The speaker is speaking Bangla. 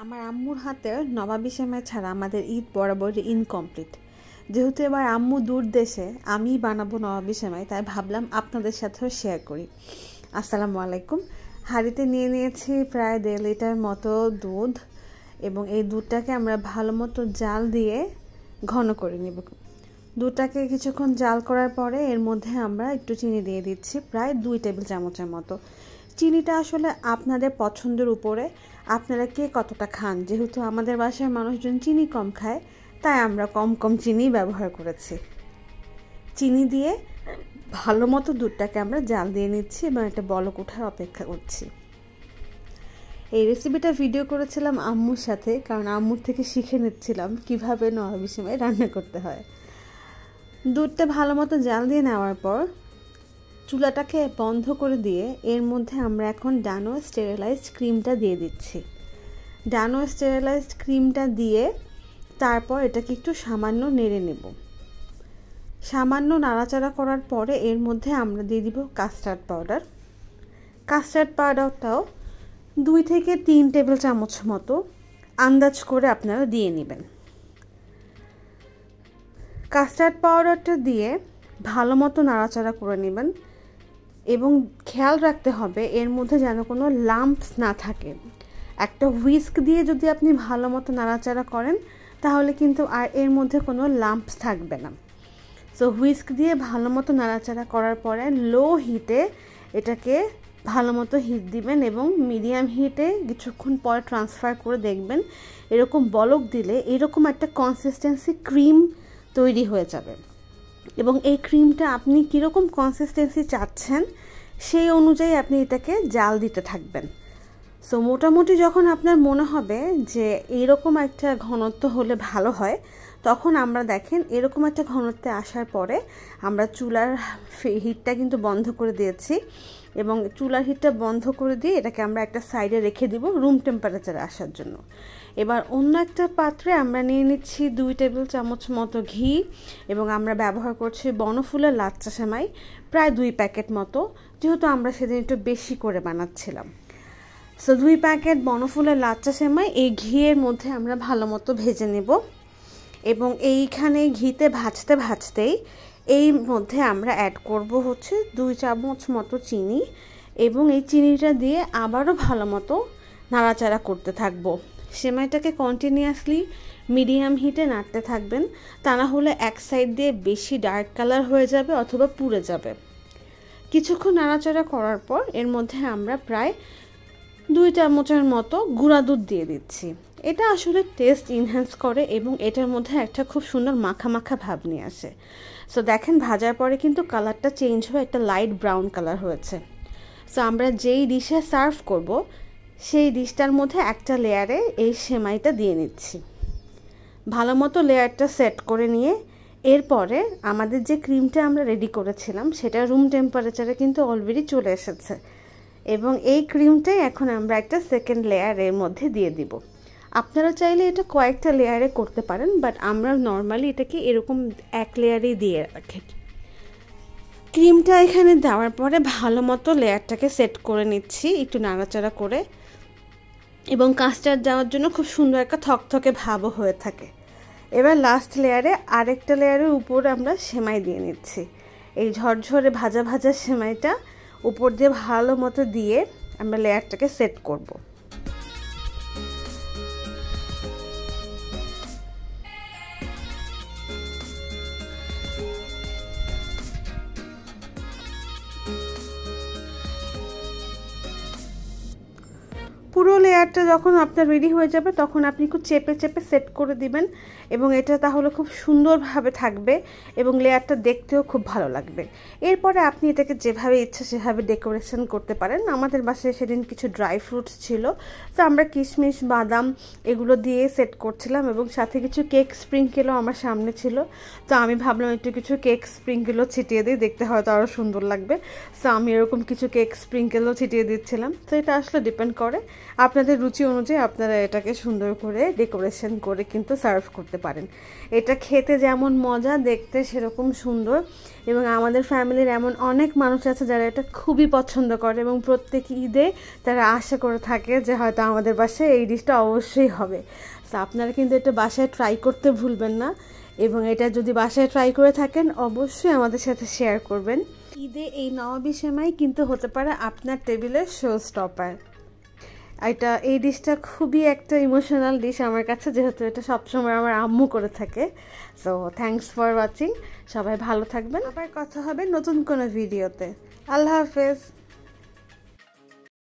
আমার আম্মুর হাতের নবাবী সেমাই ছাড়া আমাদের ঈদ বরাবরই ইনকমপ্লিট। যেহেতু এবার আম্মু দূর দেশে, আমিই বানাবো নবাবী সেমাই, তাই ভাবলাম আপনাদের সাথেও শেয়ার করি। আসসালামু আলাইকুম। হাঁড়িতে নিয়ে নিয়েছি প্রায় 1.5 লিটার মতো দুধ, এবং এই দুধটাকে আমরা ভালো মতো জাল দিয়ে ঘন করে নেব। দুধটাকে কিছুক্ষণ জাল করার পরে এর মধ্যে আমরা একটু চিনি দিয়ে দিচ্ছি, প্রায় 2 টেবিল চামচের মতো। চিনিটা আসলে আপনাদের পছন্দের উপরে, আপনারা কে কতটা খান। যেহেতু আমাদের বাসায় মানুষজন চিনি কম খায়, তাই আমরা কম চিনি ব্যবহার করেছি। চিনি দিয়ে ভালো মতো দুধটাকে আমরা জাল দিয়ে নিচ্ছি এবং একটা বলক ওঠার অপেক্ষা করছি। এই রেসিপিটা ভিডিও করেছিলাম আম্মুর সাথে, কারণ আম্মুর থেকে শিখে নিচ্ছিলাম কিভাবে নবাবী সেমাই রান্না করতে হয়। দুধটা ভালো মতো জাল দিয়ে নেওয়ার পর চুলাটাকে বন্ধ করে দিয়ে এর মধ্যে আমরা এখন ডানো স্টেরিলাইজড ক্রিমটা দিয়ে দিচ্ছি। ডানো স্টেরিলাইজড ক্রিমটা দিয়ে তারপর এটাকে একটু সামান্য নেড়ে নেব। সামান্য নাড়াচাড়া করার পরে এর মধ্যে আমরা দিয়ে দিব কাস্টার্ড পাউডার। কাস্টার্ড পাউডারটাও 2 থেকে 3 টেবিল চামচ মতো আন্দাজ করে আপনারা দিয়ে নেবেন। কাস্টার্ড পাউডারটা দিয়ে ভালো মতো নাড়াচাড়া করে নেবেন এবং খেয়াল রাখতে হবে এর মধ্যে যেন কোনো লাম্পস না থাকে। একটা হুইস্ক দিয়ে যদি আপনি ভালো মতো নাড়াচাড়া করেন তাহলে কিন্তু আর এর মধ্যে কোনো লাম্পস থাকবে না। সো হুইস্ক দিয়ে ভালো মতো নাড়াচাড়া করার পরে লো হিটে এটাকে ভালো মতো হিট দিবেন এবং মিডিয়াম হিটে কিছুক্ষণ পরে ট্রান্সফার করে দেখবেন এরকম বলক দিলে এরকম একটা কনসিস্টেন্সি ক্রিম তৈরি হয়ে যাবে। এবং এই ক্রিমটা আপনি কীরকম কনসিস্টেন্সি চাচ্ছেন সেই অনুযায়ী আপনি এটাকে জাল দিতে থাকবেন। সো মোটামুটি যখন আপনার মনে হবে যে এরকম একটা ঘনত্ব হলে ভালো হয়, তখন আমরা দেখেন এরকম একটা ঘনত্বে আসার পরে আমরা চুলার হিটটা কিন্তু বন্ধ করে দিয়েছি, এবং চুলার হিটটা বন্ধ করে দিয়ে এটাকে আমরা একটা সাইডে রেখে দিব রুম টেম্পারেচারে আসার জন্য। এবার অন্য একটা পাত্রে আমরা নিয়ে নিচ্ছি 2 টেবিল চামচ মতো ঘি, এবং আমরা ব্যবহার করছি বনফুলের লাচ্চা সেমাই প্রায় 2 প্যাকেট মতো, যেহেতু আমরা সেদিন একটু বেশি করে বানাচ্ছিলাম। সো 2 প্যাকেট বনফুলের লাচ্চা সেমাই এই ঘিয়ের মধ্যে আমরা ভালো মতো ভেজে নেব, এবং এইখানে ঘিতে ভাজতেই এই মধ্যে আমরা অ্যাড করব হচ্ছে 2 চামচ মতো চিনি, এবং এই চিনিটা দিয়ে আবারও ভালো মতো নাড়াচাড়া করতে থাকবো। সেমাইটাকে কন্টিনিউয়াসলি মিডিয়াম হিটে নাড়তে থাকবেন, তা না হলে এক সাইড দিয়ে বেশি ডার্ক কালার হয়ে যাবে অথবা পুড়ে যাবে। কিছুক্ষণ নাড়াচাড়া করার পর এর মধ্যে আমরা প্রায় 2 চামচের মতো গুঁড়া দুধ দিয়ে দিচ্ছি। এটা আসলে টেস্ট ইনহ্যান্স করে এবং এটার মধ্যে একটা খুব সুন্দর মাখা মাখা ভাব নিয়ে আসে। সো দেখেন ভাজার পরে কিন্তু কালারটা চেঞ্জ হয়ে একটা লাইট ব্রাউন কালার হয়েছে। সো আমরা যেই ডিশে সার্ভ করব সেই ডিশটার মধ্যে একটা লেয়ারে এই সেমাইটা দিয়ে নিচ্ছি। ভালো মতো লেয়ারটা সেট করে নিয়ে এরপরে আমাদের যে ক্রিমটা আমরা রেডি করেছিলাম সেটা রুম টেম্পারেচারে কিন্তু অলরেডি চলে এসেছে, এবং এই ক্রিমটাই এখন আমরা একটা সেকেন্ড লেয়ারের মধ্যে দিয়ে দিব। আপনারা চাইলে এটা কয়েকটা লেয়ারে করতে পারেন, বাট আমরা নর্মালি এটাকে এরকম এক লেয়ারেই দিয়ে রাখি। ক্রিমটা এখানে দেওয়ার পরে ভালো মতো লেয়ারটাকে সেট করে নিচ্ছি একটু নাড়াচাড়া করে, এবং কাস্টার্ড দেওয়ার জন্য খুব সুন্দর একটা থকথকে ভাবও হয়ে থাকে। এবার লাস্ট লেয়ারে আরেকটা লেয়ারের উপরে আমরা সেমাই দিয়ে নিচ্ছি। এই ঝরঝরে ভাজা ভাজা সেমাইটা উপর দিয়ে ভালো মতো দিয়ে আমরা লেয়ারটাকে সেট করব। পুরো লেয়ারটা যখন আপনার রেডি হয়ে যাবে তখন আপনি একটু চেপে চেপে সেট করে দিবেন, এবং এটা তাহলে খুব সুন্দরভাবে থাকবে এবং লেয়ারটা দেখতেও খুব ভালো লাগবে। এরপরে আপনি এটাকে যেভাবে ইচ্ছা সেভাবে ডেকোরেশন করতে পারেন। আমাদের বাসায় সেদিন কিছু ড্রাই ফ্রুটস ছিল, তো আমরা কিশমিশ বাদাম এগুলো দিয়ে সেট করছিলাম, এবং সাথে কিছু কেক স্প্রিঙ্কেলও আমার সামনে ছিল। তো আমি ভাবলাম একটু কিছু কেক স্প্রিঙ্কেলও ছিটিয়ে দিই, দেখতে হয়তো আরও সুন্দর লাগবে। সো আমি এরকম কিছু কেক স্প্রিঙ্কেলও ছিটিয়ে দিচ্ছিলাম। তো এটা আসলে ডিপেন্ড করে আপনাদের রুচি অনুযায়ী আপনারা এটাকে সুন্দর করে ডেকোরেশন করে কিন্তু সার্ভ করতে পারেন। এটা খেতে যেমন মজা, দেখতে সেরকম সুন্দর, এবং আমাদের ফ্যামিলির এমন অনেক মানুষ আছে যারা এটা খুবই পছন্দ করে এবং প্রত্যেক ঈদে তারা আশা করে থাকে যে হয়তো আমাদের বাসায় এই ডিশটা অবশ্যই হবে। তো আপনারা কিন্তু এটা বাসায় ট্রাই করতে ভুলবেন না, এবং এটা যদি বাসায় ট্রাই করে থাকেন অবশ্যই আমাদের সাথে শেয়ার করবেন। ঈদে এই নবাবী সেমাই কিন্তু হতে পারে আপনার টেবিলের শো স্টপার। এই ডিশটা খুবই একটা ইমোশনাল ডিশ আমার কাছে, যেহেতু এটা সবসময় আমার আম্মু করে থাকে। সো থ্যাঙ্কস ফর ওয়াচিং, সবাই ভালো থাকবেন, আবার কথা হবে নতুন কোনো ভিডিওতে। আল্লাহ হাফেজ।